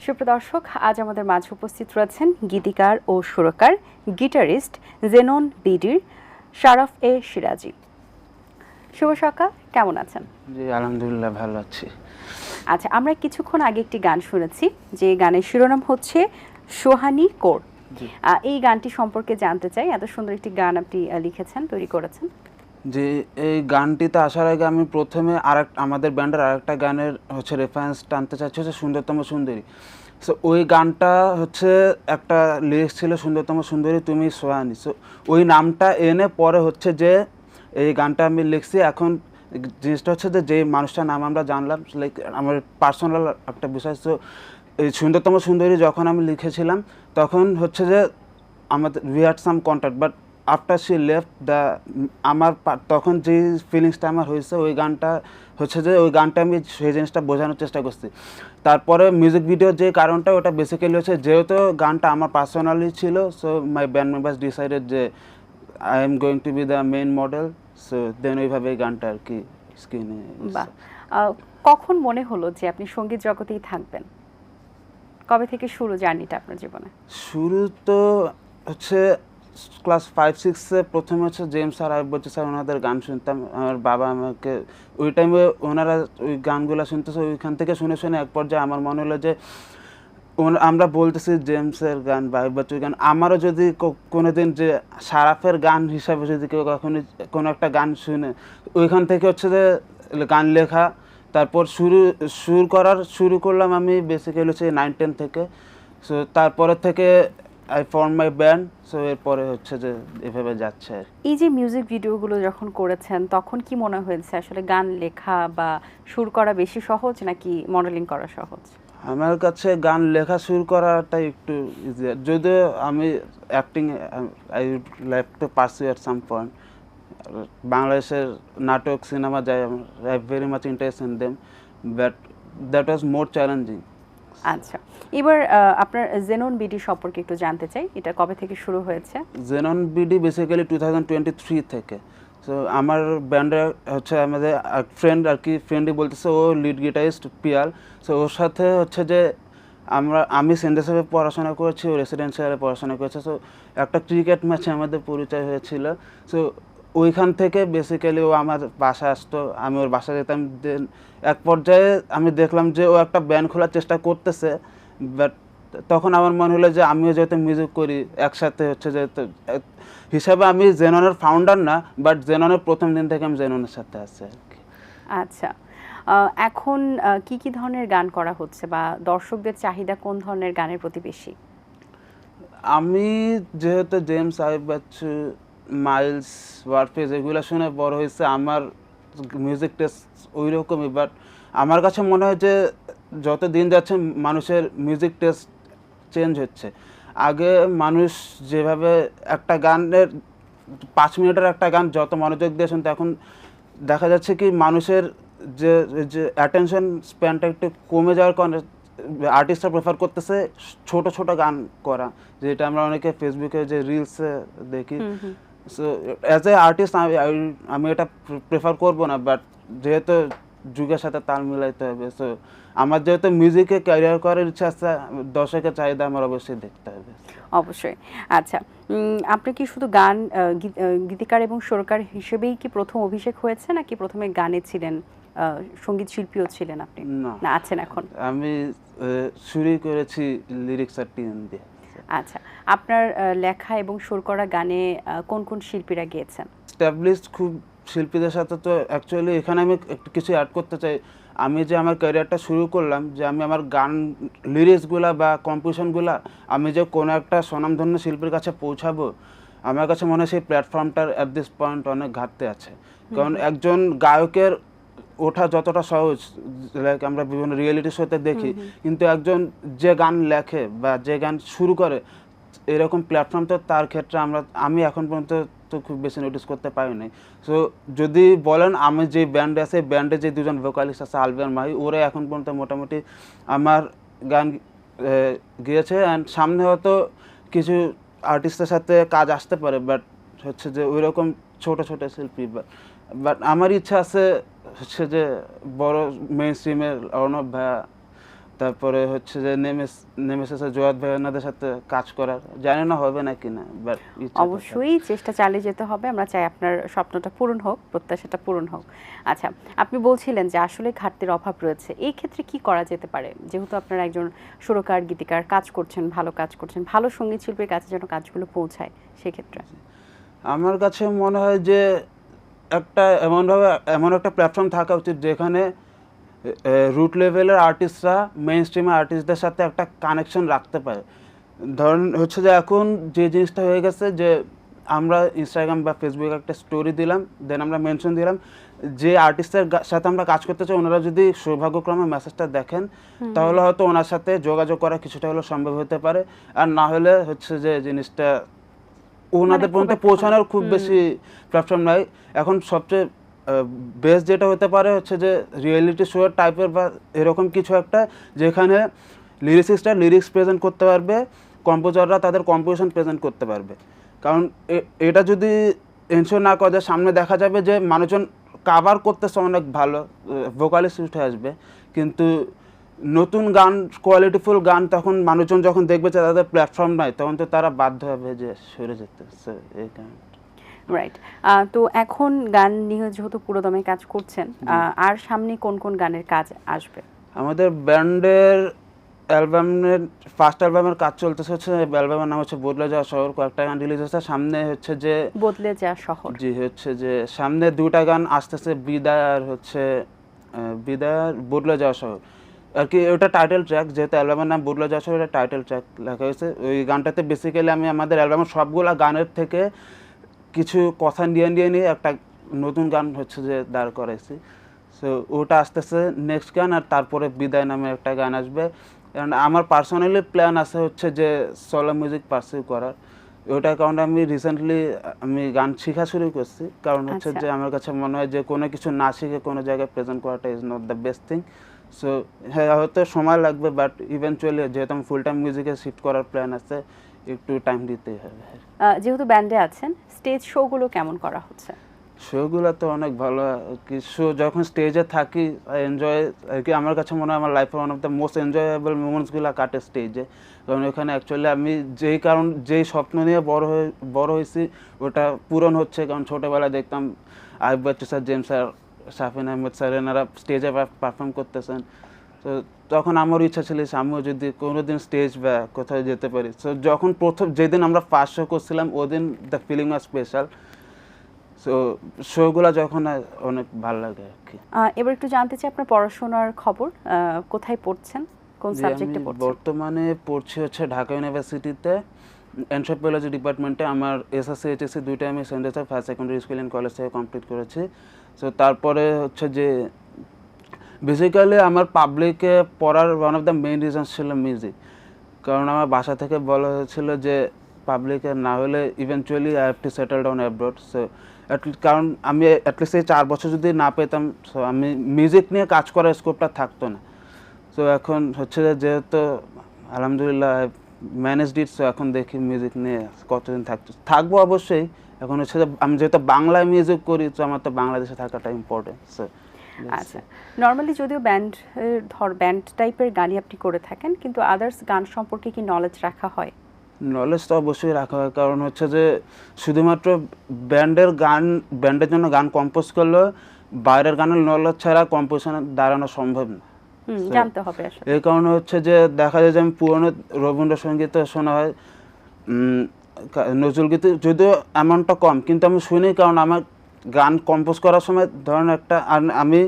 সুপ্রদর্শক, আজ আমাদের মাঝে উপস্থিত রয়েছেন গীতিকার ও সুরকার গিটারিস্ট জেনন বিডির শারাফ এ সিরাজি। শুভ সকাল, কেমন আছেন? জি আলহামদুলিল্লাহ ভালো আছি। আচ্ছা, আমরা কিছুক্ষণ আগে একটি গান শুনেছি, যে গানের শিরোনাম হচ্ছে সোহানি কোর। এই গানটি সম্পর্কে জানতে চাই। এত সুন্দর একটি গান আপনি লিখেছেন, তৈরি করেছেন। যে এই গানটিতে আসার আগে আমি প্রথমে আমাদের ব্যান্ডের আরেকটা গানের হচ্ছে রেফারেন্স টানতে চাচ্ছি, হচ্ছে সুন্দরতম সুন্দরী। সো ওই গানটা হচ্ছে একটা লিরিক্স ছিল সুন্দরতম সুন্দরী তুমি সোহানি। সো ওই নামটা এনে পরে হচ্ছে যে এই গানটা আমি লিখছি। এখন জিনিসটা হচ্ছে যে মানুষটার নাম আমরা জানলাম, লাইক আমার পার্সোনাল একটা বিষয়। সো এই সুন্দরতম সুন্দরী যখন আমি লিখেছিলাম তখন হচ্ছে যে আমাদের we had some contact, but after she left আমার তখন যে ফিলিংসটা আমার হয়েছে ওই গানটা হচ্ছে যে ওই গানটা আমি সেই জিনিসটা বোঝানোর চেষ্টা করছি। তারপরে মিউজিক ভিডিওর যে কারণটা ওটা বেসিক্যালি হচ্ছে যেহেতু গানটা আমার পার্সোনালি ছিল, so my band members decided যে I am going to be the main model. So then ওইভাবে এই গানটা আর কি স্ক্রিনে। কখন মনে হলো যে আপনি সঙ্গীত জগতেই থাকবেন? কবে থেকে শুরু জার্নিটা আপনার জীবনে? শুরু তো হচ্ছে ক্লাস 5-6-এ প্রথমে হচ্ছে জেমস আর আইব বচ্চু স্যার ওনাদের গান শুনতাম। আমার বাবা আমাকে ওই টাইমে ওনারা ওই গানগুলো শুনতেছে, ওইখান থেকে শুনে শুনে এক পর্যায়ে আমার মনে হলো যে আমরা বলতেছি জেমসের গান বা আইব বচ্চুর গান, আমারও যদি কোনো দিন যে শারাফের গান হিসাবে যদি কেউ কখনো কোনো একটা গান শুনে, ওইখান থেকে হচ্ছে যে গান লেখা। তারপর শুরু করলাম আমি বেসিক্যালি হচ্ছে 9-10 থেকে। সো তারপরে থেকে I form my band. So এরপরে হচ্ছে যে এভাবে যাচ্ছে। এই যে মিউজিক ভিডিওগুলো যখন করেছেন তখন কি মনে হয়েছে আসলে গান লেখা বা সুর করা বেশি সহজ নাকি মডেলিং করা সহজ? আমার কাছে গান লেখা শুরু করাটাই একটু ইজিয়ার, যদিও আমি acting I like to pursue at some point. বাংলাদেশের নাটক সিনেমা যাই, I very much interest in them, but that was more challenging. আচ্ছা, এবার আপনার জেনন বিডি সম্পর্কে একটু জানতে চাই। এটা কবে থেকে শুরু হয়েছে? জেনন বিডি বেসিক্যালি 2023 থেকে। সো আমার ব্যান্ডে হচ্ছে আমাদের ফ্রেন্ড আর কি, ফ্রেন্ডই বলতেছে, ও লিড গিটারিস্ট পিয়াল। সো ওর সাথে হচ্ছে যে আমি সেন্ট জোসেফে পড়াশোনা করেছি, ও রেসিডেন্সিয়ালে পড়াশোনা করেছে। সো একটা ক্রিকেট ম্যাচে আমাদের পরিচয় হয়েছিল। সো ওইখান থেকে বেসিক্যালি ও আমার বাসা আসতো, আমি ওর বাসা যেতাম। দেন এক পর্যায়ে আমি দেখলাম যে ও একটা ব্যান্ড খোলার চেষ্টা করতেছে, বাট তখন আমার মনে হলো যে আমিও যেহেতু মিউজিক করি একসাথে হচ্ছে যে হিসাবে আমি জেননের ফাউন্ডার না, বাট জেননের প্রথম দিন থেকে আমি জেননের সাথে আছি আর কি। আচ্ছা, এখন কি কি ধরনের গান করা হচ্ছে বা দর্শকদের চাহিদা কোন ধরনের গানের প্রতি বেশি? আমি যেহেতু জেমস আইব বচ্চু, মাইলস, ওয়ারফেজ এগুলো শুনে বড় হয়েছে, আমার মিউজিক টেস্ট ওই রকমই। বাট আমার কাছে মনে হয় যে যত দিন যাচ্ছে মানুষের মিউজিক টেস্ট চেঞ্জ হচ্ছে। আগে মানুষ যেভাবে একটা গানের 5 মিনিটের একটা গান যত মনোযোগ দিয়ে শুনতো, এখন দেখা যাচ্ছে কি মানুষের যে যে অ্যাটেনশন স্প্যানটা একটু কমে যাওয়ার কারণে আর্টিস্টরা প্রেফার করতেছে ছোট ছোট গান করা, যেটা আমরা অনেকে ফেসবুকে যে রিলসে দেখি। সো অ্যাজ এ আর্টিস্ট আমি এটা প্রেফার করবো না, বাট যেহেতু যুগের সাথে তাল মিলাইতে হবে। সো আমার যেহেতু মিউজিকে ক্যারিয়ার করার ইচ্ছা আছে, দর্শকের চাহিদা আমার অবশ্যই দেখতে হবে। অবশ্যই। আচ্ছা, আপনি কি শুধু গান গীতিকার এবং সুরকার হিসেবেই কি প্রথম অভিষেক হয়েছে নাকি প্রথমে গানে ছিলেন, সঙ্গীত শিল্পীও ছিলেন আপনি? না আছেন এখন? আমি শুরু করেছি লিরিক্স আর টিউন দিয়ে। আচ্ছা, আপনার লেখা এবং সুর করা গানে কোন কোন শিল্পীরা গেয়েছেন? এস্টাবলিশড খুব শিল্পীদের সাথে তো অ্যাকচুয়ালি এখানে আমি একটু কিছু অ্যাড করতে চাই। আমি যে আমার ক্যারিয়ারটা শুরু করলাম, যে আমি আমার গান লিরিক্সগুলা বা কম্পোজিশনগুলা আমি যে কোনো একটা স্বনামধন্য শিল্পীর কাছে পৌঁছাবো, আমার কাছে মনে হয় সেই প্ল্যাটফর্মটার অ্যাট দিস পয়েন্ট অনেক ঘাটতি আছে। কারণ একজন গায়কের ওঠা যতটা সহজ, লাইক আমরা বিভিন্ন রিয়েলিটি শোতে দেখি, কিন্তু একজন যে গান লেখে বা যে গান শুরু করে এরকম প্ল্যাটফর্ম তো তার ক্ষেত্রে আমি এখন পর্যন্ত তো খুব বেশি নোটিস করতে পারি নাই। সো যদি বলেন আমি যে ব্যান্ডে আছে, ব্যান্ডে যে দুজন ভোকালিস্ট আছে আলভি আর মাহি, ওরা এখন পর্যন্ত মোটামুটি আমার গান গিয়েছে। অ্যান্ড সামনে হয়তো কিছু আর্টিস্টের সাথে কাজ আসতে পারে, বাট হচ্ছে যে ওই রকম ছোটো ছোটো শিল্পী। বাট আমার ইচ্ছা আছে হচ্ছে যে বড় মেইন স্ট্রিমের অর্ণব ভাইয়া, তারপরে হচ্ছে যে নেমেসেসের জোয়াদ ভাইয়াদের সাথে কাজ করার, জানি না হবে না কিনা, বাট অবশ্যই চেষ্টা চালিয়ে যেতে হবে। আমরা চাই আপনার স্বপ্নটা পূরণ হোক, প্রত্যাশাটা পূরণ হোক। আচ্ছা, আপনি বলছিলেন যে আসলে ঘাটতির অভাব রয়েছে, এই ক্ষেত্রে কি করা যেতে পারে? যেহেতু আপনারা একজন সুরকার, গীতিকার, কাজ করছেন, ভালো কাজ করছেন, ভালো সঙ্গীত শিল্পীর কাছে যেন কাজগুলো পৌঁছায়, সেক্ষেত্রে আমার কাছে মনে হয় যে এমন একটা প্ল্যাটফর্ম থাকা উচিত যেখানে রুট লেভেলের আর্টিস্টরা মেইন স্ট্রিমের আর্টিস্টদের সাথে একটা কানেকশন রাখতে পারে। ধরুন হচ্ছে যে এখন যে জিনিসটা হয়ে গেছে যে আমরা ইনস্টাগ্রাম বা ফেসবুকে একটা স্টোরি দিলাম, দেন আমরা মেনশন দিলাম, যে আর্টিস্টের সাথে আমরা কাজ করতে চাই ওনারা যদি সৌভাগ্যক্রমে মেসেজটা দেখেন তাহলে হয়তো ওনার সাথে যোগাযোগ করা কিছুটা হলেও সম্ভব হতে পারে। আর না হলে হচ্ছে যে জিনিসটা ওনাদের পর্যন্ত পৌঁছানোর খুব বেশি প্ল্যাটফর্ম নাই। এখন সবচেয়ে বেস্ট যেটা হতে পারে হচ্ছে যে রিয়েলিটি শো টাইপের বা এরকম কিছু একটা, যেখানে লিরিক্সিস্টরা লিরিক্স প্রেজেন্ট করতে পারবে, কম্পোজাররা তাদের কম্পোজিশন প্রেজেন্ট করতে পারবে। কারণ এটা যদি এনশিওর না করা যায়, সামনে দেখা যাবে যে মানুষজন কাভার করতেছে অনেক ভালো, ভোকালিস্ট উঠে আসবে, কিন্তু নতুন গান, কোয়ালিটিফুল গান তখন মানুষজন যখন দেখবে যে তাদের প্ল্যাটফর্ম নাই, তখন তো তারা বাধ্য হবে যে সরে যেতে। এই কারণে রাইট। তো এখন গান নিয়ে যেহেতু পুরোদমে কাজ করছেন, আর সামনে কোন কোন গানের কাজ আসবে? আমাদের ব্যান্ডের অ্যালবামের ফার্স্ট অ্যালবামের কাজ চলতেছে, হচ্ছে অ্যালবামের নাম হচ্ছে বদলে যাওয়া শহর। কয়েকটা গান রিলিজ হচ্ছে সামনে, হচ্ছে যে বদলে যাওয়া শহর। জি, হচ্ছে যে সামনে দুটা গান আসতেছে, বিদায় আর হচ্ছে বিদায় আর বদলে যাওয়া শহর আর কি। ওটা টাইটেল ট্র্যাক, যেহেতু অ্যালবামের নাম বদলে যাওয়া শহর, এটা টাইটেল ট্র্যাক লেখা হয়েছে। ওই গানটাতে বেসিক্যালি আমি আমাদের অ্যালবামের সবগুলা গানের থেকে কিছু কথা নিয়ে একটা নতুন গান হচ্ছে যে দাঁড় করাইছি। সো ওটা আসতেছে নেক্সট গান, আর তারপরে বিদায় নামে একটা গান আসবে। কারণ আমার পার্সোনালি প্ল্যান আছে হচ্ছে যে সোলো মিউজিক পারসিউ করার। ওটার কারণে আমি রিসেন্টলি গান শেখা শুরু করছি, কারণ হচ্ছে যে আমার কাছে মনে হয় যে কোনো কিছু না শিখে কোনো জায়গায় প্রেজেন্ট করাটা is not the best thing. So হ্যাঁ, হয়তো সময় লাগবে, বাট ইভেনচুয়ালি যেহেতু আমি ফুল টাইম মিউজিকে শিফট করার প্ল্যান আছে, একটু টাইম দিতেই হবে। যেহেতু ব্যান্ডে আছেন, স্টেজ শোগুলো কেমন করা হচ্ছে? শোগুলো তো অনেক ভালো কি। শো যখন স্টেজে থাকি এনজয় আর কি, আমার কাছে মনে হয় আমার লাইফের one of the most enjoyable মোমেন্টসগুলো কাটে স্টেজে। কারণ ওখানে অ্যাকচুয়ালি আমি যেই স্বপ্ন নিয়ে বড় হয়েছি ওটা পূরণ হচ্ছে। কারণ ছোটোবেলায় দেখতাম Ayub Bachchu sir, James sir, Shafin Ahmed sir এনারা স্টেজে পারফর্ম করতেছেন। তো তখন আমারও ইচ্ছা ছিল আমিও যদি কোনোদিন স্টেজ বা কোথাও যেতে পারি। তো যখন যেদিন আমরা ফার্স্ট শো করছিলাম ওদিন the feeling was special. So শোগুলা যখন অনেক ভালো লাগে আর কি। এবার একটু জানতে চাই আপনার পড়াশোনার খবর, কোথায় পড়ছেন, কোন সাবজেক্টে পড়ছেন? বর্তমানে পড়ছি হচ্ছে ঢাকা ইউনিভার্সিটিতে অ্যানথ্রোপোলজি ডিপার্টমেন্টে। আমার এসএসসি এইচএসসি দুইটা আমি saint Joseph higher secondary school and college থেকে কমপ্লিট করেছি। সো তারপরে হচ্ছে যে বেসিক্যালি আমার পাবলিকে পড়ার one of the main reasons ছিল মিউজিক। কারণ আমার বাসা থেকে বলা হয়েছিল যে পাবলিকে না হলে eventually I have to settle down abroad. So কারণ আমি অ্যাটলিস্ট এই 4 বছর যদি না পেতাম, সো আমি মিউজিক নিয়ে কাজ করার স্কোপটা থাকতো না। সো এখন হচ্ছে যে যেহেতু আলহামদুলিল্লাহ ম্যানেজড ইট, সো এখন দেখি মিউজিক নিয়ে কতদিন থাকবো অবশ্যই। এখন হচ্ছে যে আমি যেহেতু বাংলায় মিউজিক করি, তো আমার তো বাংলাদেশে থাকাটা ইম্পর্টেন্ট। সো আচ্ছা, নর্মালি যদিও ব্যান্ড টাইপের গানই আপনি করে থাকেন, কিন্তু আদার্স গান সম্পর্কে কি নলেজ রাখা হয়? নলেজ তো অবশ্যই রাখা হয়, কারণ হচ্ছে যে শুধুমাত্র ব্যান্ডের জন্য গান কম্পোজ করলে বাইরের গানের নলেজ ছাড়া কম্পোজিশনে দাঁড়ানো সম্ভব না। জানতে হবে আসলে। এই কারণে হচ্ছে যে দেখা যায় যে আমি পুরনো রবীন্দ্রসঙ্গীত শোনা হয়, নজরুল গীতি যদিও অ্যামাউন্টটা কম, কিন্তু আমি শুনি। কারণ আমার গান কম্পোজ করার সময় ধরেন আমি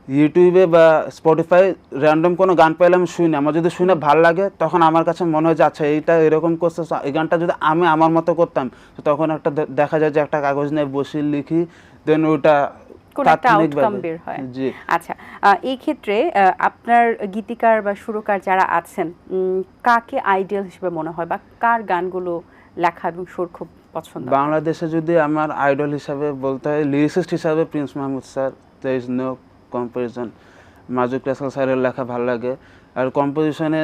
ইউটিউবে বা স্পটিফাই র্যান্ডম কোনো গান পাইলে আমি শুনি, আমার যদি শুনে ভালো লাগে তখন আমার কাছে মনে হয় যে আচ্ছা এইটা এরকম করছে, এই গানটা যদি আমি আমার মতো করতাম, তো তখন দেখা যায় যে একটা কাগজ নিয়ে বসে লিখি, দেন ওইটা বের হয়। আচ্ছা, এই ক্ষেত্রে আপনার গীতিকার বা সুরকার যারা আছেন, কাকে আইডিয়াল হিসেবে মনে হয় বা কার গানগুলো লেখা এবং সুর খুব পছন্দ? বাংলাদেশে যদি আমার আইডল হিসাবে বলতে হয়, লিরিসিস্ট হিসাবে Prince Mahmud sir, there is no comparison. Marjuk Russell স্যারের লেখা ভালো লাগে। আর কম্পোজিশনে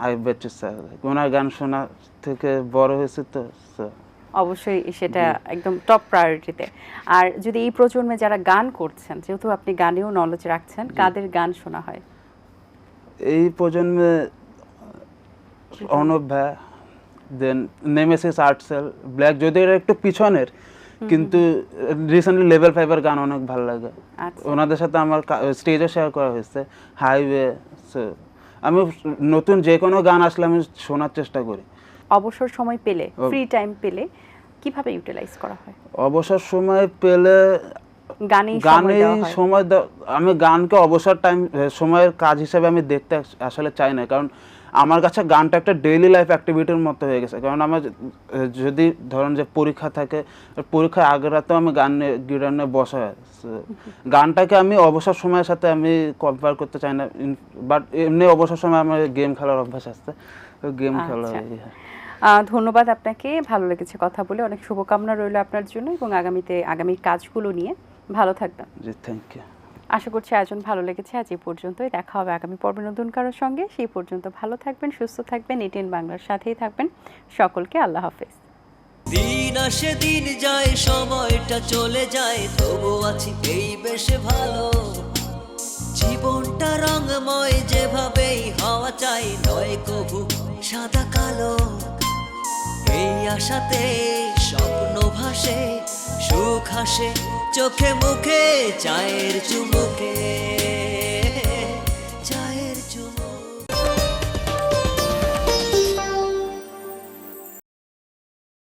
আইয়ুব বাচ্চু স্যার, ওনার গান শোনা থেকে বড় হয়েছে, তো অবশ্যই সেটা একদম টপ প্রায়োরিটিতে। আর যদি এই প্রজন্মে যারা গান করছেন, যেহেতু আপনি গানেও নলেজ রাখছেন, কাদের গান শোনা হয়? এই প্রজন্মে অর্ণব ভাই, দেন নেমেসিস আর্টসেল, ব্ল্যাক, যদি এরা একটু পিছনের, কিন্তু রিসেন্টলি লেভেল 5 এর গান অনেক ভালো লাগে। আচ্ছা। ওনাদের সাথে আমার স্টেজে শেয়ার করা হয়েছে, হাইওয়ে। আমি নতুন যে কোনো গান আসলে আমি শোনার চেষ্টা করি। অবসর সময় পেলে, ফ্রি টাইম পেলে কিভাবে ইউটিলাইজ করা হয়? অবসর সময় পেলে গানেই সময় আমি গানকে অবসর সময়ের কাজ হিসেবে আমি দেখতে আসলে চাই না, কারণ আমার কাছে গানটা একটা ডেইলি লাইফ অ্যাক্টিভিটির মতো হয়ে গেছে। কারণ আমার যদি ধরেন যে পরীক্ষা থাকে, পরীক্ষার আগের রাতেও আমি গিটার নিয়ে বসা হয়। গানটাকে আমি অবসর সময়ের সাথে আমি কম্পেয়ার করতে চাই না, বাট এমনি অবসর সময় আমার গেম খেলার অভ্যাস আছে, গেম খেলা। ধন্যবাদ আপনাকে, ভালো লেগেছে কথা বলে। অনেক শুভকামনা রইল আপনার জন্য এবং আগামীর কাজগুলো নিয়ে। ভালো থাকবেন। জি, থ্যাংক ইউ। আশা করছি আয়োজন ভালো লেগেছে। আজ এই পর্যন্তই, দেখা হবে আগামী পর্বে নতুন কারোর সঙ্গে। সেই পর্যন্ত ভালো থাকবেন, সুস্থ থাকবেন, এটিএন বাংলার সাথেই থাকবেন। সকলকে আল্লাহ হাফেজ। দিন আসে দিন যায়, সময়টা চলে যায়, তবু আছি এই বেশ ভালো। জীবনটা রঙময়, যেভাবেই হওয়া চাই, নয় কভু সাদা কালো। এই আশাতে স্বপ্ন ভাসে, সুখ হাসে চোখে মুখে, চায়ের চুমুক